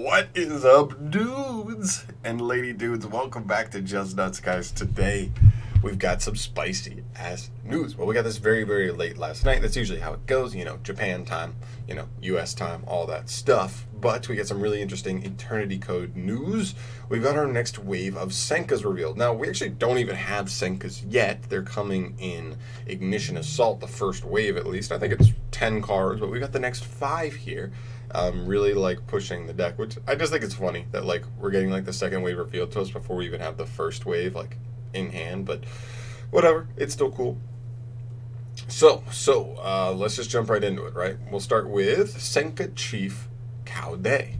What is up, dudes and lady dudes? Welcome back to Just Nuts, guys. Today, we've got some spicy ass news. Well, we got this very, very late last night. That's usually how it goes, Japan time, US time, all that stuff. But we got some really interesting Eternity Code news. We've got our next wave of SENKAs revealed. Now, we actually don't even have SENKAs yet. They're coming in Ignition Assault, the first wave at least. I think it's 10 cards, but we got the next 5 here. Really like pushing the deck, which I just think it's funny that like we're getting like the second wave revealed to us before we even have the first wave like in hand, but whatever, it's still cool. So let's just jump right into it, right? We'll start with SENKA Chief Kaude.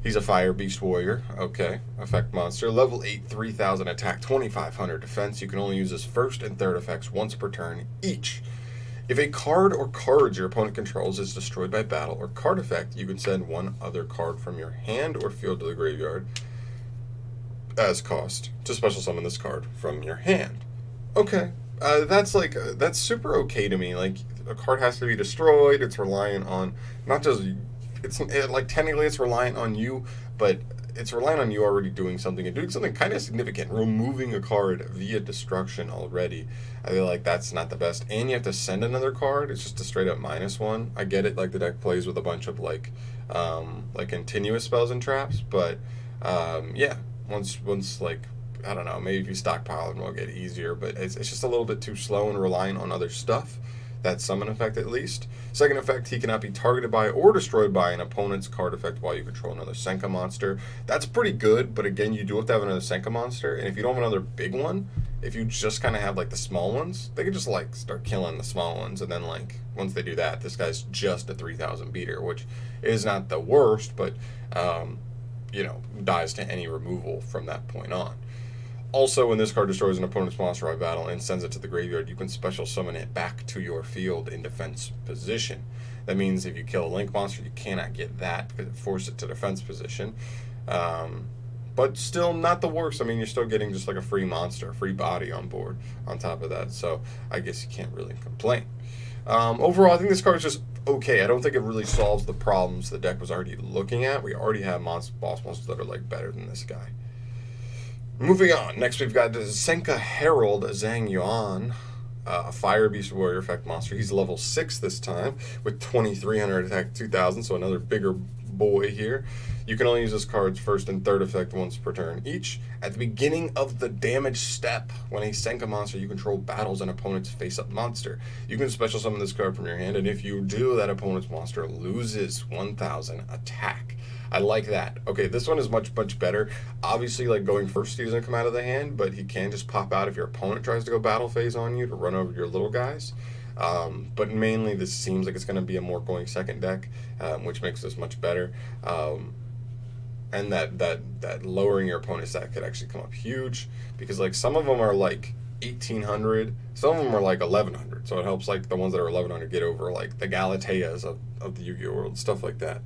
He's a Fire Beast Warrior, okay, effect monster, level 8, 3000 attack, 2500 defense. You can only use his first and third effects once per turn each. If a card or cards your opponent controls is destroyed by battle or card effect, you can send one other card from your hand or field to the graveyard as cost to special summon this card from your hand. Okay, that's super okay to me. Like, a card has to be destroyed. It's reliant on not just technically it's reliant on you, but it's reliant on you already doing something and doing something kind of significant, removing a card via destruction already. I feel like that's not the best. And you have to send another card. It's just a straight up -1. I get it, like the deck plays with a bunch of like continuous spells and traps, but yeah, once like, I don't know, maybe if you stockpile it, it'll get easier, but it's just a little bit too slow and reliant on other stuff. That summon effect at least. Second effect, he cannot be targeted by or destroyed by an opponent's card effect while you control another SENKA monster. That's pretty good, but again, you do have to have another SENKA monster, and if you don't have another big one, if you just kind of have like the small ones, they can just like start killing the small ones, and then like once they do that, this guy's just a 3000 beater, which is not the worst, but dies to any removal from that point on. Also, when this card destroys an opponent's monster by battle and sends it to the graveyard, you can special summon it back to your field in defense position. That means if you kill a Link monster, you cannot get that because it forces it to defense position. But still not the worst. I mean, you're still getting just like a free monster, a free body on board on top of that. So I guess you can't really complain. Overall, I think this card is just okay. I don't think it really solves the problems the deck was already looking at. We already have boss monsters that are like better than this guy. Moving on, next we've got the SENKA Herald Zhang Yuan, Fire Beast Warrior effect monster. He's level 6 this time with 2300 attack, 2000, so another bigger boy here. You can only use this card's first and third effect once per turn each. At the beginning of the damage step, when a SENKA monster you control battles an opponent's face-up monster, you can special summon this card from your hand, and if you do, that opponent's monster loses 1000 attack. I like that. Okay, this one is much, much better. Obviously, like going first, he doesn't come out of the hand, but he can just pop out if your opponent tries to go battle phase on you to run over your little guys. But mainly, this seems like it's going to be a more going second deck, which makes this much better. And that lowering your opponent's stack could actually come up huge, because like some of them are like 1800, some of them are like 1100, so it helps like the ones that are 1100 get over like the Galateas of the Yu-Gi-Oh world, stuff like that.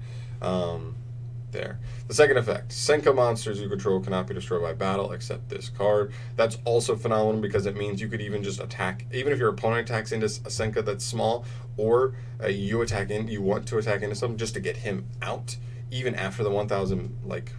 There. The second effect, SENKA monsters you control cannot be destroyed by battle except this card. That's also phenomenal because it means you could even just attack, even if your opponent attacks into a SENKA that's small, or you want to attack into something just to get him out, even after the 1000 like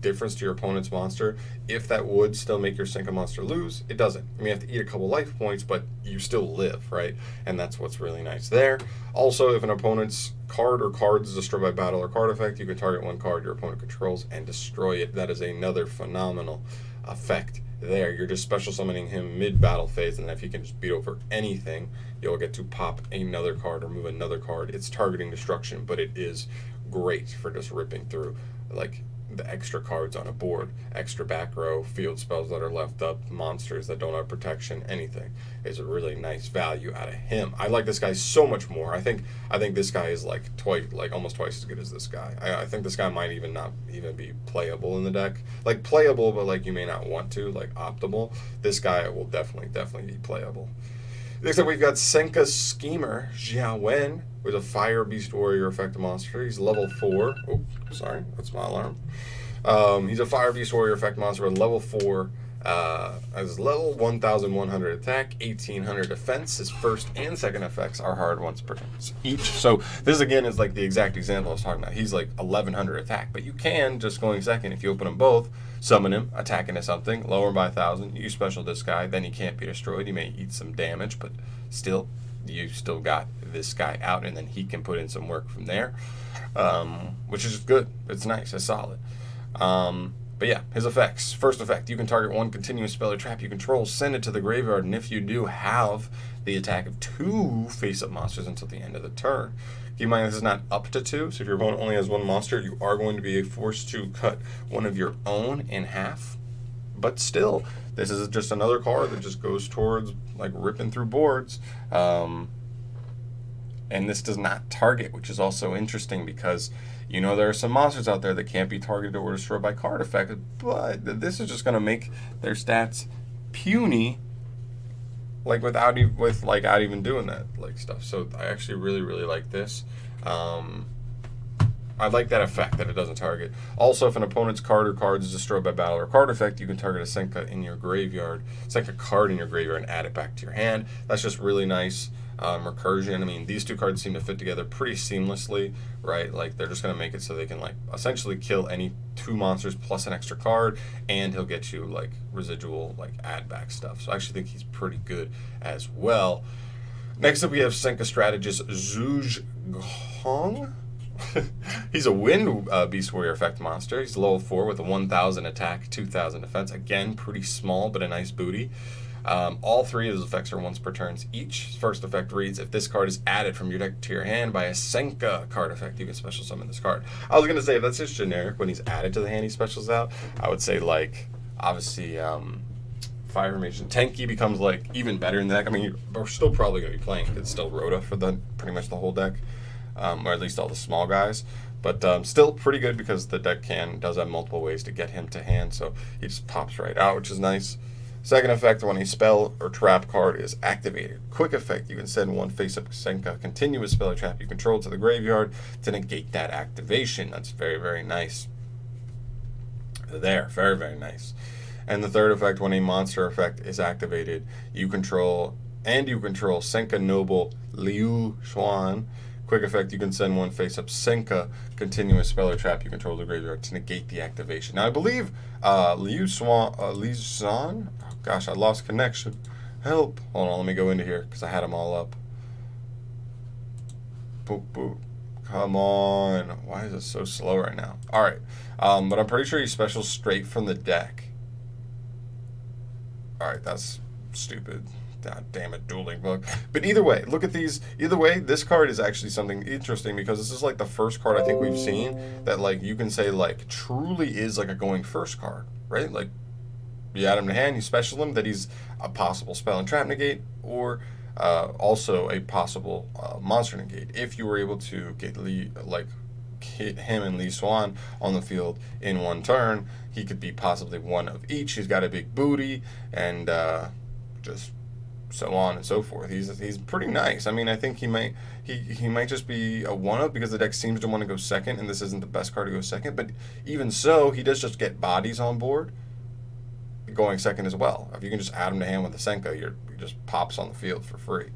difference to your opponent's monster. If that would still make your SENKA monster lose, it doesn't. I mean, you have to eat a couple life points, but you still live, right? And that's what's really nice there. Also, if an opponent's card or cards is destroyed by battle or card effect, you can target one card your opponent controls and destroy it. That is another phenomenal effect there. You're just special summoning him mid-battle phase, and if he can just beat over anything, you'll get to pop another card or move another card. It's targeting destruction, but it is great for just ripping through like the extra cards on a board, extra back row, field spells that are left up, monsters that don't have protection, anything. Is a really nice value out of him. I like this guy so much more. I think this guy is like almost twice as good as this guy. I think this guy might not even be playable in the deck. Like playable, but like you may not want to, like optimal. This guy will definitely be playable. Next up, we've got SENKA Schemer Jia Wen with a Fire Beast Warrior effect monster. He's level 4. Oh, sorry, that's my alarm. He's a Fire Beast Warrior effect monster with level 4 As level 1,100 attack, 1,800 defense. His first and second effects are hard once per turn each. So this again is like the exact example I was talking about. He's like 1,100 attack, but you can just going second if you open them both, summon him, attack into something, lower him by 1,000. You special this guy, then he can't be destroyed. He may eat some damage, but still, you still got this guy out, and then he can put in some work from there, which is good. It's nice. It's solid. But yeah, his effects. First effect, you can target one continuous spell or trap you control, send it to the graveyard, and if you do, have the attack of 2 face-up monsters until the end of the turn. Keep in mind this is not up to 2, so if your opponent only has 1 monster, you are going to be forced to cut one of your own in half. But still, this is just another card that just goes towards like ripping through boards. And this does not target, which is also interesting because you know there are some monsters out there that can't be targeted or destroyed by card effect, but this is just going to make their stats puny, like without even doing that like stuff. So I actually really like this. I like that effect that it doesn't target. Also, if an opponent's card or cards is destroyed by battle or card effect, you can target a SENKA in your graveyard, SENKA card in your graveyard, and add it back to your hand. That's just really nice. Recursion. I mean, these two cards seem to fit together pretty seamlessly, right? Like they're just going to make it so they can like essentially kill any 2 monsters plus an extra card, and he'll get you like residual like add back stuff. So I actually think he's pretty good as well. Next up, we have SENKA strategist yugioh. He's a wind beast warrior effect monster. He's level 4 with a 1,000 attack, 2,000 defense. Again, pretty small, but a nice booty. All 3 of his effects are once per turn each. His first effect reads, if this card is added from your deck to your hand by a SENKA card effect, you can special summon this card. I was going to say, if that's just generic, when he's added to the hand, he specials out. I would say, like, obviously, Fire Formation Tenki becomes, like, even better in the deck. I mean, we're still probably going to be playing. It's still Rhoda for pretty much the whole deck, or at least all the small guys. But still pretty good because the deck does have multiple ways to get him to hand, so he just pops right out, which is nice. Second effect, when a spell or trap card is activated. Quick effect, you can send 1 face-up SENKA continuous spell or trap you control to the graveyard to negate that activation. That's very nice. There, very nice. And the third effect, when a monster effect is activated, you control SENKA Noble Liu Xuan. Quick effect, you can send 1 face-up SENKA continuous spell or trap you control the graveyard to negate the activation. Now, I believe Liu Xuan, oh gosh, I lost connection. Help. Hold on, let me go into here because I had them all up. Boop. Come on. Why is it so slow right now? All right. But I'm pretty sure he specials straight from the deck. All right, that's stupid. God damn it, dueling book. But either way, look at these. Either way, this card is actually something interesting because this is like the first card I think we've seen that like you can say like truly is like a going first card, right? Like you add him to hand, you special him, that he's a possible spell and trap negate, or also a possible monster negate. If you were able to get hit him and Li Xuan on the field in 1 turn, he could be possibly one of each. He's got a big booty and just so on and so forth. He's pretty nice. I mean, I think he might just be a one-up because the deck seems to want to go second, and this isn't the best card to go second. But even so, he does just get bodies on board going second as well. If you can just add him to hand with the SENKA, he just pops on the field for free,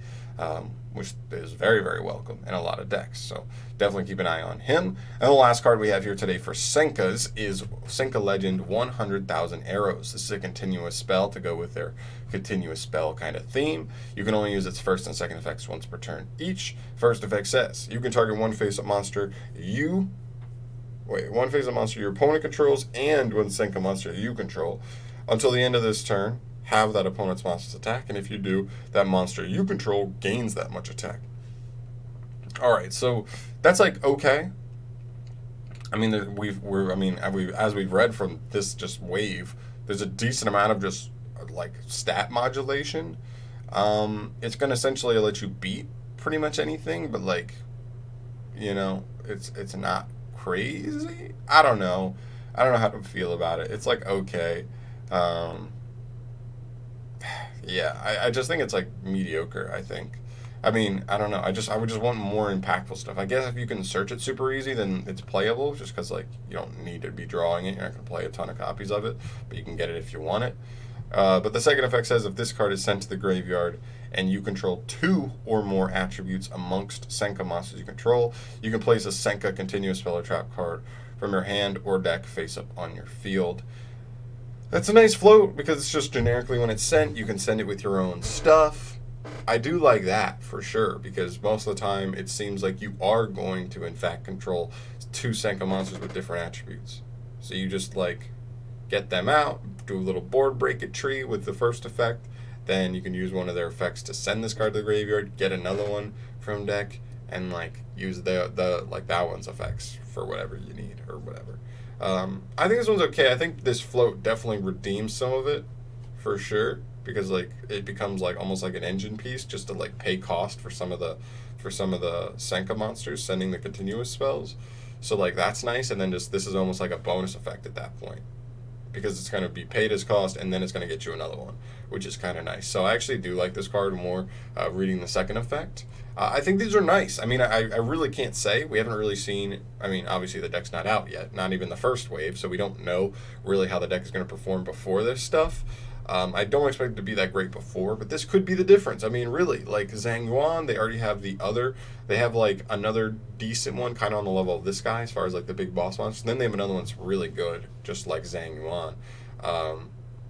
which is very welcome in a lot of decks. So definitely keep an eye on him. And the last card we have here today for SENKAs is SENKA Legend 100,000 Arrows. This is a continuous spell to go with their continuous spell kind of theme. You can only use its first and second effects once per turn each. First effect says, you can target 1 face-up monster one face-up monster your opponent controls and 1 SENKA monster you control. Until the end of this turn, have that opponent's monster's attack, and if you do, that monster you control gains that much attack. Alright, so that's like okay. I mean, as we've read from this just wave, there's a decent amount of just like stat modulation. It's gonna essentially let you beat pretty much anything, but like, you know, it's not crazy. I don't know how to feel about it. It's like okay. Yeah, I just think it's like mediocre, I think. I mean, I don't know. I would just want more impactful stuff. I guess if you can search it super easy, then it's playable, just because like you don't need to be drawing it. You're not going to play a ton of copies of it, but you can get it if you want it. But the second effect says if this card is sent to the graveyard and you control 2 or more attributes amongst Senka monsters you control, you can place a Senka continuous spell or trap card from your hand or deck face up on your field. That's a nice float because it's just generically when it's sent, you can send it with your own stuff. I do like that for sure because most of the time it seems like you are going to in fact control 2 Senka monsters with different attributes. So you just like get them out, do a little board break it tree with the first effect, then you can use one of their effects to send this card to the graveyard, get another one from deck, and like use the like that one's effects for whatever you need or whatever. I think this one's okay. I think this float definitely redeems some of it for sure because like it becomes like almost like an engine piece just to like pay cost for some of the Senka monsters sending the continuous spells. So like that's nice, and then just this is almost like a bonus effect at that point because it's going to be paid as cost and then it's going to get you another one, which is kind of nice. So I actually do like this card more reading the second effect. I think these are nice. I mean, I really can't say. We haven't really seen, I mean, obviously the deck's not out yet, not even the first wave, so we don't know really how the deck is going to perform before this stuff. I don't expect it to be that great before, but this could be the difference. I mean, really, like Zhang Yuan, they already have they have like another decent one kind of on the level of this guy as far as like the big boss monsters. And then they have another one that's really good, just like Zhang Yuan.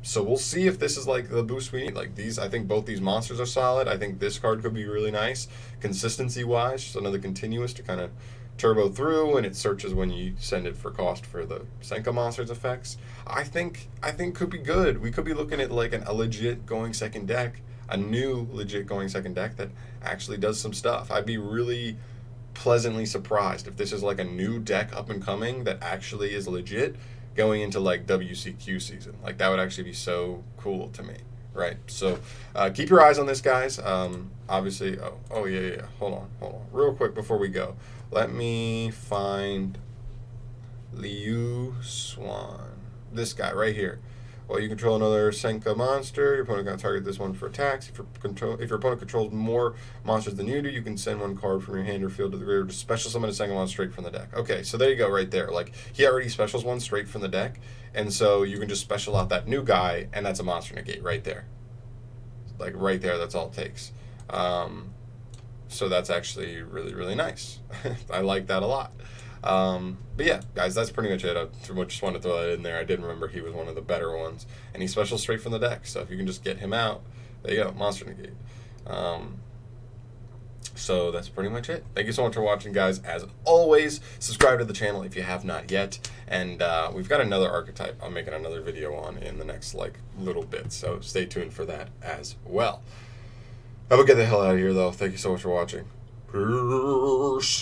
So we'll see if this is like the boost we need. Like these, I think both these monsters are solid. I think this card could be really nice, consistency-wise, just another continuous to kind of turbo through, and it searches when you send it for cost for the Senka monsters effects. I think could be good. We could be looking at like a legit going second deck, a new legit going second deck that actually does some stuff. I'd be really pleasantly surprised if this is like a new deck up and coming that actually is legit going into like WCQ season. Like that would actually be so cool to me, right? So keep your eyes on this, guys. Obviously, oh yeah. Hold on, real quick before we go. Let me find Liu Swan. This guy right here. While you control another Senka monster, your opponent can target this one for attacks. If your opponent controls more monsters than you do, you can send one card from your hand or field to the graveyard to special summon a Senka monster straight from the deck. Okay, so there you go right there. Like, he already specials one straight from the deck, and so you can just special out that new guy, and that's a monster negate right there. Like, right there, that's all it takes. So that's actually really, really nice. I like that a lot. But yeah, guys, that's pretty much it. I just wanted to throw that in there. I did remember he was one of the better ones, and he specials straight from the deck. So if you can just get him out, there you go, monster negate. So that's pretty much it. Thank you so much for watching, guys. As always, subscribe to the channel if you have not yet. And we've got another archetype I'm making another video on in the next like little bit. So stay tuned for that as well. I will get the hell out of here, though. Thank you so much for watching. Peace.